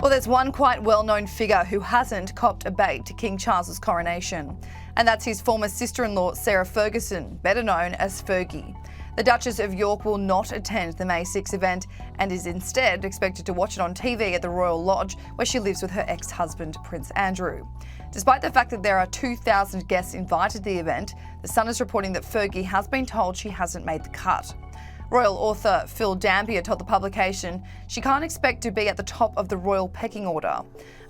Well, there's one quite well-known figure who hasn't copped a bait to King Charles's coronation, and that's his former sister-in-law, Sarah Ferguson, better known as Fergie. The Duchess of York will not attend the May 6 event and is instead expected to watch it on TV at the Royal Lodge, where she lives with her ex-husband, Prince Andrew. Despite the fact that there are 2,000 guests invited to the event, The Sun is reporting that Fergie has been told she hasn't made the cut. Royal author Phil Dampier told the publication she can't expect to be at the top of the royal pecking order.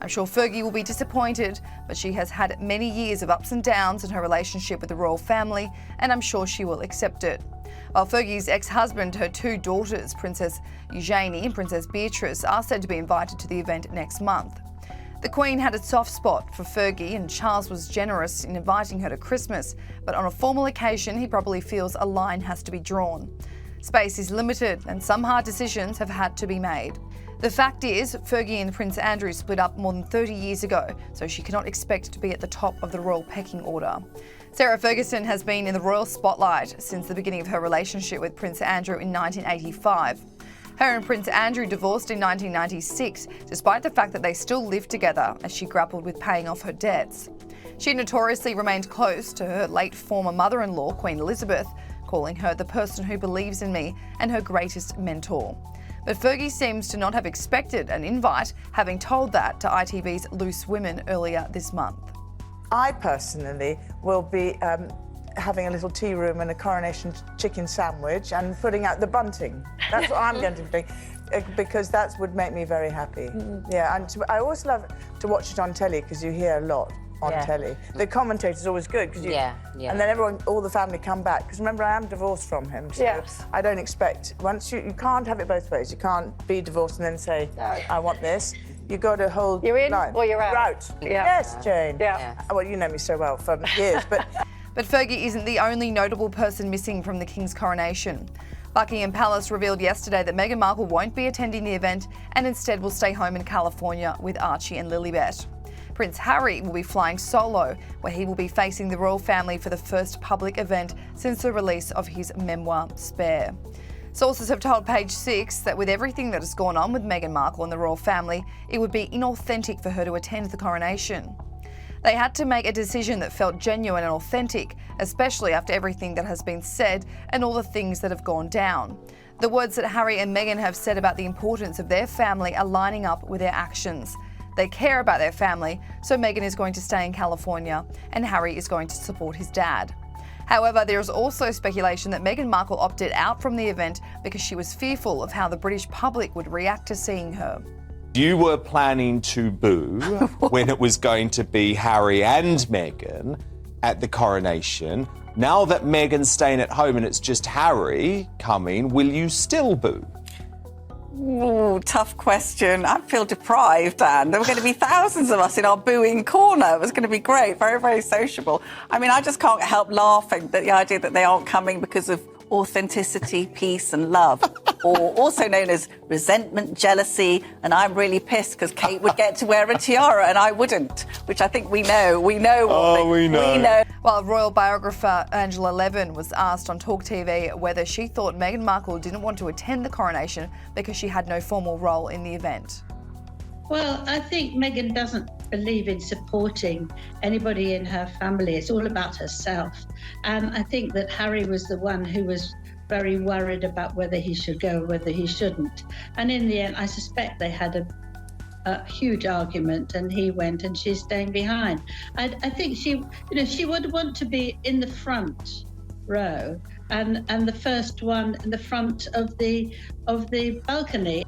I'm sure Fergie will be disappointed, but she has had many years of ups and downs in her relationship with the royal family, and I'm sure she will accept it. While Fergie's ex-husband, her two daughters, Princess Eugenie and Princess Beatrice, are said to be invited to the event next month. The Queen had a soft spot for Fergie, and Charles was generous in inviting her to Christmas, but on a formal occasion he probably feels a line has to be drawn. Space is limited and some hard decisions have had to be made. The fact is, Fergie and Prince Andrew split up more than 30 years ago, so she cannot expect to be at the top of the royal pecking order. Sarah Ferguson has been in the royal spotlight since the beginning of her relationship with Prince Andrew in 1985. Her and Prince Andrew divorced in 1996, despite the fact that they still lived together as she grappled with paying off her debts. She notoriously remained close to her late former mother-in-law, Queen Elizabeth, calling her the person who believes in me and her greatest mentor. But Fergie seems to not have expected an invite, having told that to ITV's Loose Women earlier this month. I personally will be having a little tea room and a coronation chicken sandwich and putting out the bunting. That's what I'm going to be doing, because that would make me very happy. Yeah, and I always love to watch it on telly because you hear a lot on telly. The commentator's always good because and then everyone, all the family come back. Because remember, I am divorced from him, so I don't expect, once you can't have it both ways. You can't be divorced and then say, I want this. You got to hold You're in line. or you're out. You're out. Yes, Jane. Well, you know me so well for years, but... But Fergie isn't the only notable person missing from the King's coronation. Buckingham Palace revealed yesterday that Meghan Markle won't be attending the event and instead will stay home in California with Archie and Lilibet. Prince Harry will be flying solo, where he will be facing the royal family for the first public event since the release of his memoir, Spare. Sources have told Page 6 that with everything that has gone on with Meghan Markle and the royal family, it would be inauthentic for her to attend the coronation. They had to make a decision that felt genuine and authentic, especially after everything that has been said and all the things that have gone down. The words that Harry and Meghan have said about the importance of their family are lining up with their actions. They care about their family, so Meghan is going to stay in California and Harry is going to support his dad. However, there is also speculation that Meghan Markle opted out from the event because she was fearful of how the British public would react to seeing her. You were planning to boo when it was going to be Harry and Meghan at the coronation. Now that Meghan's staying at home and it's just Harry coming, will you still boo? Ooh, tough question. I feel deprived, Anne. There were going to be thousands of us in our booing corner. It was going to be great, very, very sociable. I mean, I just can't help laughing at the idea that they aren't coming because of authenticity, peace and love, or also known as resentment, jealousy, and I'm really pissed because Kate would get to wear a tiara and I wouldn't, which I think we know. We know. We know. While royal biographer Angela Levin was asked on Talk TV whether she thought Meghan Markle didn't want to attend the coronation because she had no formal role in the event. Well, I think Meghan doesn't believe in supporting anybody in her family. It's all about herself. And I think that Harry was the one who was very worried about whether he should go or whether he shouldn't. And in the end, I suspect they had a huge argument and he went and she's staying behind. I think she would want to be in the front row and the first one in the front of the balcony.